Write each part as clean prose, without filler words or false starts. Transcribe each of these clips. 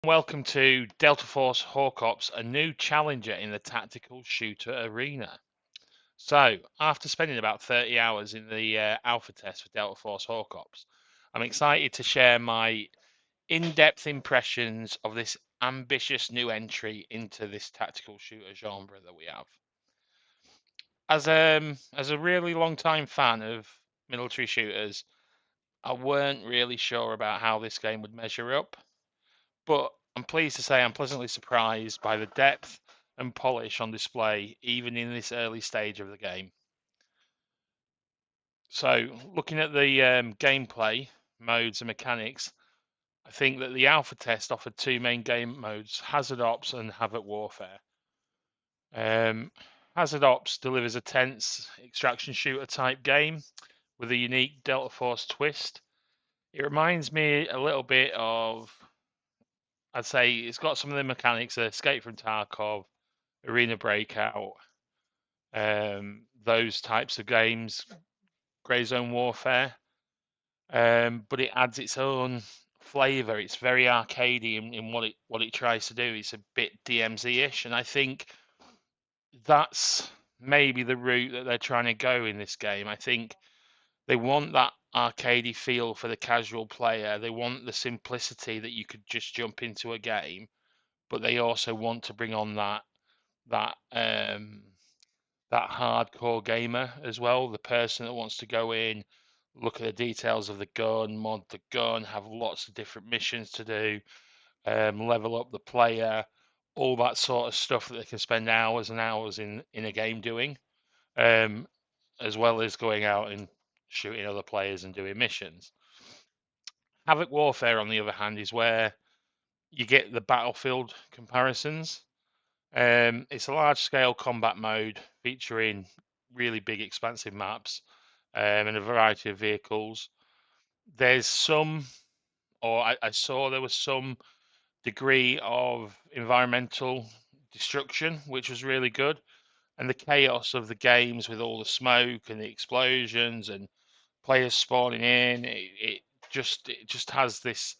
Welcome to Delta Force Hawk Ops, a new challenger in the tactical shooter arena. So, after spending about 30 hours in the alpha test for Delta Force Hawk Ops, I'm excited to share my in-depth impressions of this ambitious new entry into this tactical shooter genre that we have. As a really long-time fan of military shooters, I weren't really sure about how this game would measure up. But I'm pleased to say I'm pleasantly surprised by the depth and polish on display, even in this early stage of the game. So, looking at the gameplay modes and mechanics, I think that the alpha test offered two main game modes: Hazard Ops and Havoc Warfare. Um, Hazard Ops delivers a tense extraction shooter type game with a unique Delta Force twist. It reminds me a little bit of, I'd say, it's got some of the mechanics of Escape from Tarkov, Arena Breakout, those types of games, Grey Zone Warfare, but it adds its own flavour. It's very arcadey in what it tries to do. It's a bit DMZ-ish, and I think that's maybe the route that they're trying to go in this game. I think they want that arcadey feel for the casual player. They want the simplicity that you could just jump into a game, but they also want to bring on that that hardcore gamer as well, the person that wants to go in, look at the details of the gun, mod the gun, have lots of different missions to do, level up the player, all that sort of stuff that they can spend hours and hours in a game doing, um, as well as going out and shooting other players and doing missions. Havoc Warfare, on the other hand, is where you get the battlefield comparisons. It's a large-scale combat mode featuring really big, expansive maps and a variety of vehicles. There's some, or I saw there was some degree of environmental destruction, which was really good. And the chaos of the games with all the smoke and the explosions and players spawning in, it just has this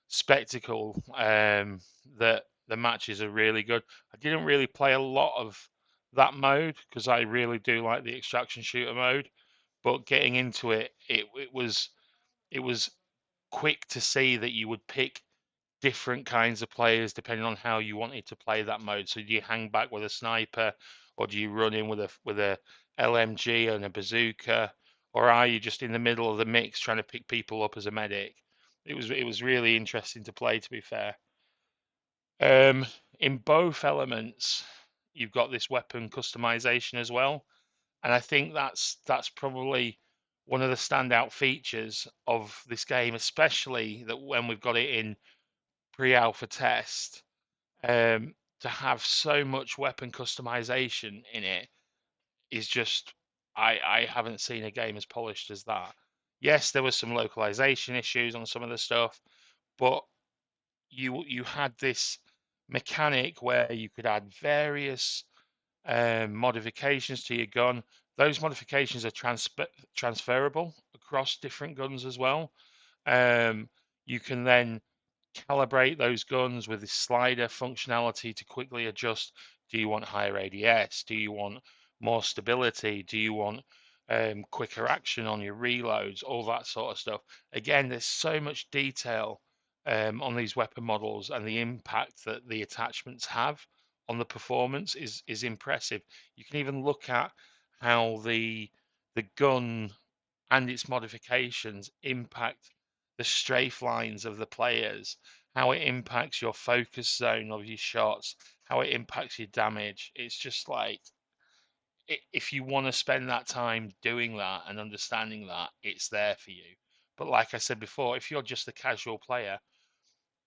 spectacle that the matches are really good. I didn't really play a lot of that mode because I really do like the extraction shooter mode, but getting into it was quick to see that you would pick different kinds of players depending on how you wanted to play that mode. So do you hang back with a sniper, or do you run in with a LMG and a bazooka, or are you just in the middle of the mix trying to pick people up as a medic? It was really interesting to play, to be fair. In both elements, you've got this weapon customization as well, and I think that's probably one of the standout features of this game, especially that when we've got it in pre-alpha test, to have so much weapon customization in it is just, I haven't seen a game as polished as that. Yes, there was some localization issues on some of the stuff, but you had this mechanic where you could add various modifications to your gun. Those modifications are transferable across different guns as well. You can then calibrate those guns with the slider functionality to quickly adjust. Do you want higher ADS? Do you want more stability? Do you want quicker action on your reloads? All that sort of stuff. Again, there's so much detail on these weapon models, and the impact that the attachments have on the performance is impressive. You can even look at how the gun and its modifications impact the strafe lines of the players, how it impacts your focus zone of your shots, how it impacts your damage. It's just like, if you want to spend that time doing that and understanding that, it's there for you. But like I said before, if you're just a casual player,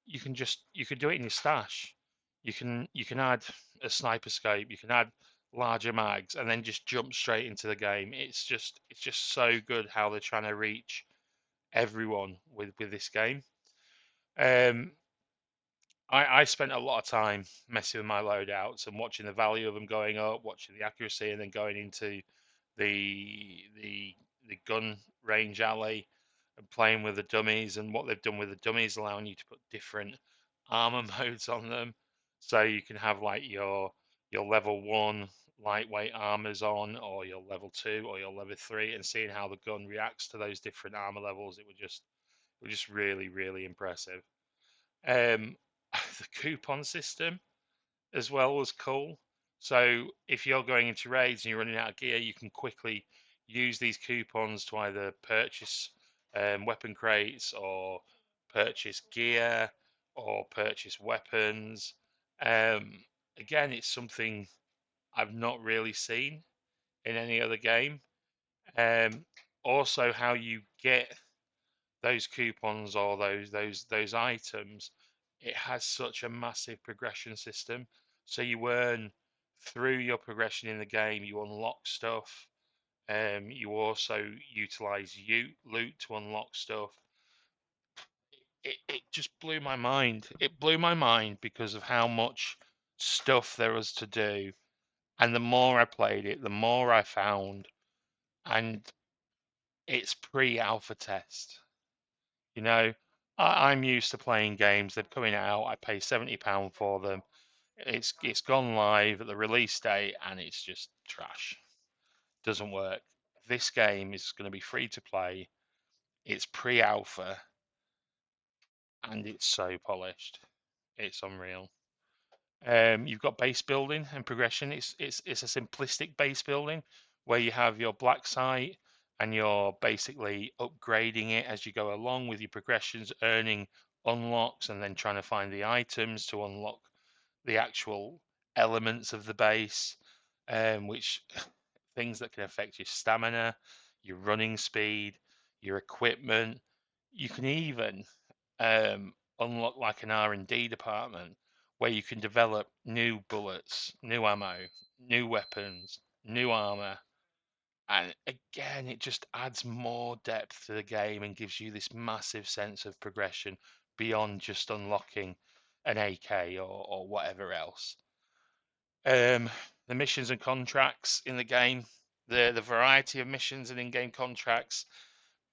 you can do it in your stash. You can add a sniper scope, you can add larger mags, and then just jump straight into the game. It's just so good how they're trying to reach everyone with this game. Um, I spent a lot of time messing with my loadouts and watching the value of them going up, watching the accuracy, and then going into the gun range alley and playing with the dummies. And what they've done with the dummies, allowing you to put different armor modes on them, so you can have like your level 1 lightweight armors on, or your level 2 or your level 3, and seeing how the gun reacts to those different armor levels. It was just really, really impressive. um the coupon system as well was cool. So if you're going into raids and you're running out of gear, you can quickly use these coupons to either purchase weapon crates, or purchase gear, or purchase weapons. Um, Again, it's something I've not really seen in any other game. Um, Also, how you get those coupons or those items, it has such a massive progression system. So you earn through your progression in the game, you unlock stuff. You also utilize loot to unlock stuff. It just blew my mind. It blew my mind because of how much stuff there was to do. And the more I played it, the more I found. And it's pre-alpha test. You know, I'm used to playing games. They're coming out. I pay £70 for them. It's gone live at the release date, and it's just trash. Doesn't work. This game is going to be free to play. It's pre-alpha, and it's so polished. It's unreal. You've got base building and progression. It's a simplistic base building where you have your black site, and you're basically upgrading it as you go along with your progressions, earning unlocks, and then trying to find the items to unlock the actual elements of the base, which things that can affect your stamina, your running speed, your equipment. You can even unlock like an R&D department where you can develop new bullets, new ammo, new weapons, new armor. And again, it just adds more depth to the game and gives you this massive sense of progression beyond just unlocking an AK or whatever else. The missions and contracts in the game, the variety of missions and in-game contracts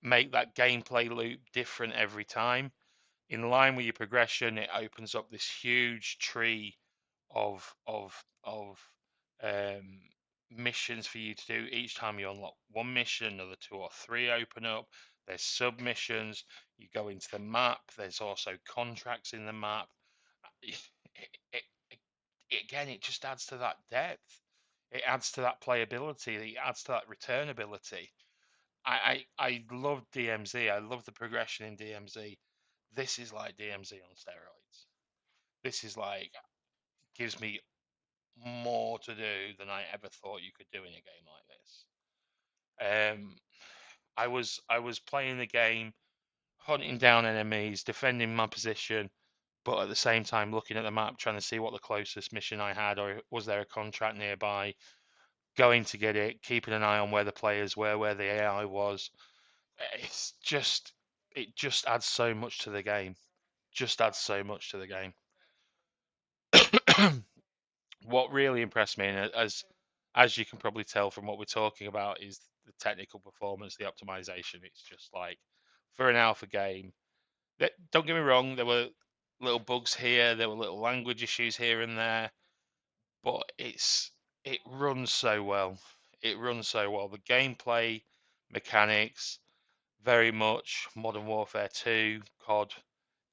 make that gameplay loop different every time. In line with your progression, it opens up this huge tree of um, missions for you to do. Each time you unlock one mission, another two or three open up. There's submissions. You go into the map. There's also contracts in the map. It, it, Again, it just adds to that depth. It adds to that playability. It adds to that returnability. I love DMZ. I love the progression in DMZ. This is like DMZ on steroids. This is like gives me more to do than I ever thought you could do in a game like this. I was playing the game, hunting down enemies, defending my position, but at the same time looking at the map, trying to see what the closest mission I had, or was there a contract nearby, going to get it, keeping an eye on where the players were, where the AI was. It's just it just adds so much to the game. Just adds so much to the game. What really impressed me, and as you can probably tell from what we're talking about, is the technical performance, the optimization. It's just like for an alpha game. Don't get me wrong, there were little bugs here, there were little language issues here and there, but it runs so well. It runs so well. The gameplay mechanics, very much Modern Warfare 2, COD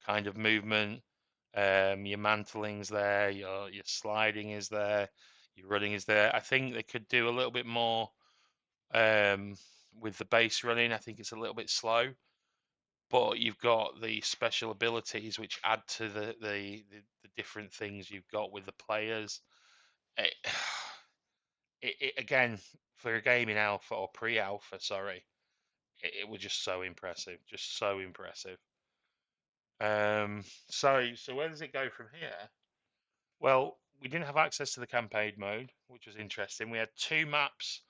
kind of movement. Your mantling's there, your sliding is there, your running is there. I think they could do a little bit more um, with the base running. I think it's a little bit slow, but you've got the special abilities which add to the different things you've got with the players. It, it again, for a game in alpha or pre-alpha, sorry, it was just so impressive, just so impressive. So where does it go from here? Well, we didn't have access to the campaign mode, which was interesting. We had two maps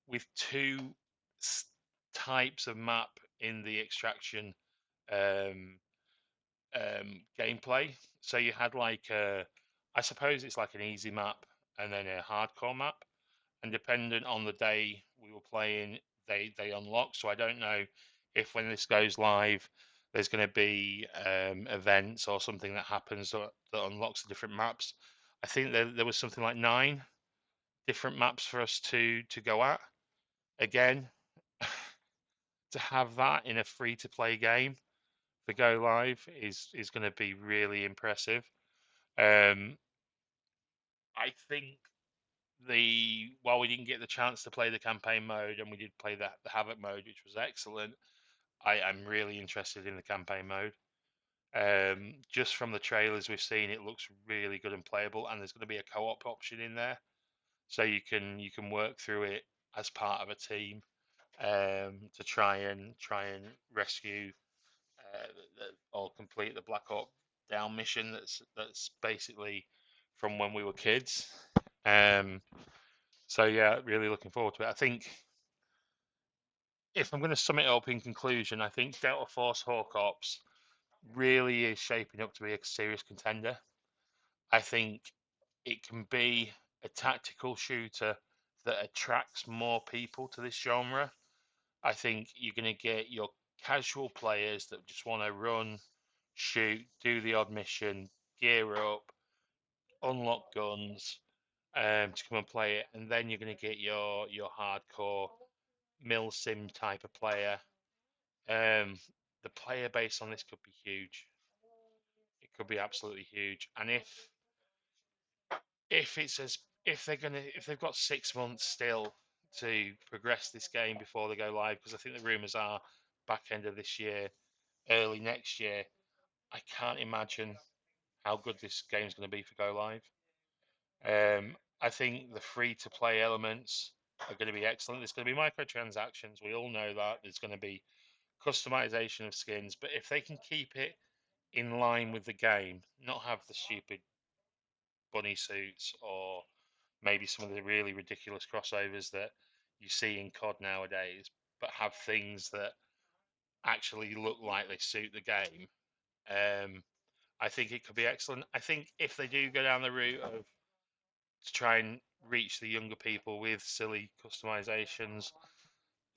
with two types of map in the extraction um, gameplay. So you had like I suppose it's like an easy map and then a hardcore map, and dependent on the day we were playing, they unlock. So I don't know if when this goes live, there's going to be events or something that happens that unlocks the different maps. I think there was something like 9 different maps for us to go at. Again, to have that in a free to play game for Go Live is going to be really impressive. Um, I think while we didn't get the chance to play the campaign mode and we did play the Havoc mode, which was excellent, I'm really interested in the campaign mode. Just from the trailers we've seen, it looks really good and playable, and there's going to be a co-op option in there, so you can work through it as part of a team to try and rescue or complete the Black Hawk Down mission. That's basically from when we were kids. Um, so yeah, really looking forward to it. I think if I'm going to sum it up in conclusion, I think Delta Force Hawk Ops really is shaping up to be a serious contender. I think it can be a tactical shooter that attracts more people to this genre. I think you're going to get your casual players that just want to run, shoot, do the odd mission, gear up, unlock guns, to come and play it, and then you're going to get your hardcore mil sim type of player. Um, the player base on this could be huge. It could be absolutely huge, and if it's as if they've got 6 months still to progress this game before they go live, because I think the rumours are back end of this year, early next year. I can't imagine how good this game's going to be for Go Live. I think the free to play elements are going to be excellent. There's going to be microtransactions. We all know that. There's going to be customization of skins, but if they can keep it in line with the game, not have the stupid bunny suits or maybe some of the really ridiculous crossovers that you see in COD nowadays, but have things that actually look like they suit the game. Um, I think it could be excellent. I think if they do go down the route of to try and reach the younger people with silly customizations,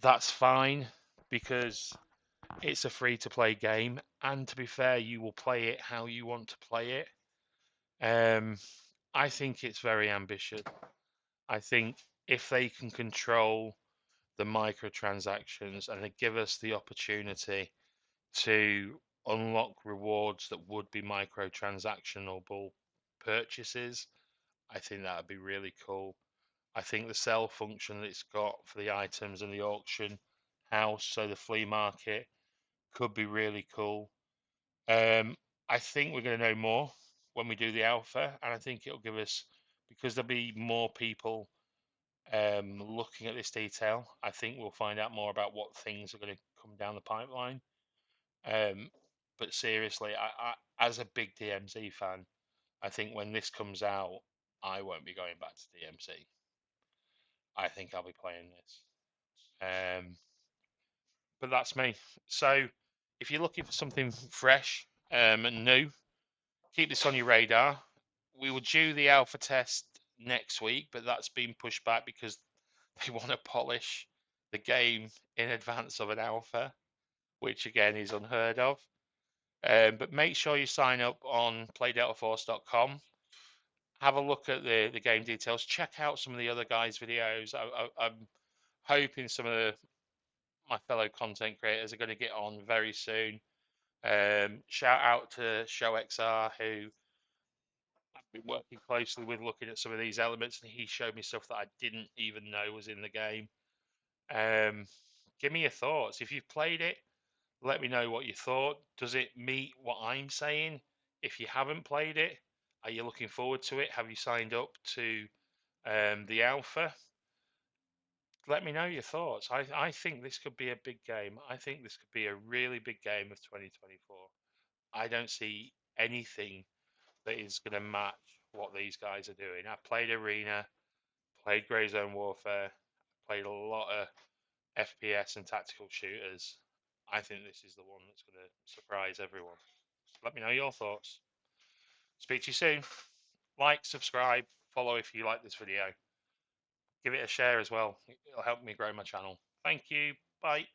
that's fine because it's a free to play game. And to be fair, you will play it how you want to play it. Um, I think it's very ambitious. I think if they can control the microtransactions and they give us the opportunity to unlock rewards that would be microtransactionable purchases, I think that would be really cool. I think the sell function that it's got for the items in the auction house, so the flea market, could be really cool. Um, I think we're going to know more when we do the alpha, and I think it'll give us, because there'll be more people looking at this detail. I think we'll find out more about what things are going to come down the pipeline. Um, but seriously, as a big DMZ fan, I think when this comes out, I won't be going back to DMZ. I think I'll be playing this. But that's me. So if you're looking for something fresh and new, keep this on your radar. We will do the alpha test next week, but that's been pushed back because they want to polish the game in advance of an alpha, which again is unheard of. But make sure you sign up on playdeltaforce.com. Have a look at the game details. Check out some of the other guys' videos. I'm hoping some of my fellow content creators are going to get on very soon. Shout out to ShowXR, who I've been working closely with, looking at some of these elements, and he showed me stuff that I didn't even know was in the game. Give me your thoughts. If you've played it, let me know what you thought. Does it meet what I'm saying? If you haven't played it, are you looking forward to it? Have you signed up to the alpha? Let me know your thoughts. I think this could be a big game. I think this could be a really big game of 2024. I don't see anything that is going to match what these guys are doing. I've played Arena, played Grey Zone Warfare, played a lot of FPS and tactical shooters. I think this is the one that's going to surprise everyone. Let me know your thoughts. Speak to you soon. Like, subscribe, follow if you like this video. Give it a share as well. It'll help me grow my channel. Thank you. Bye.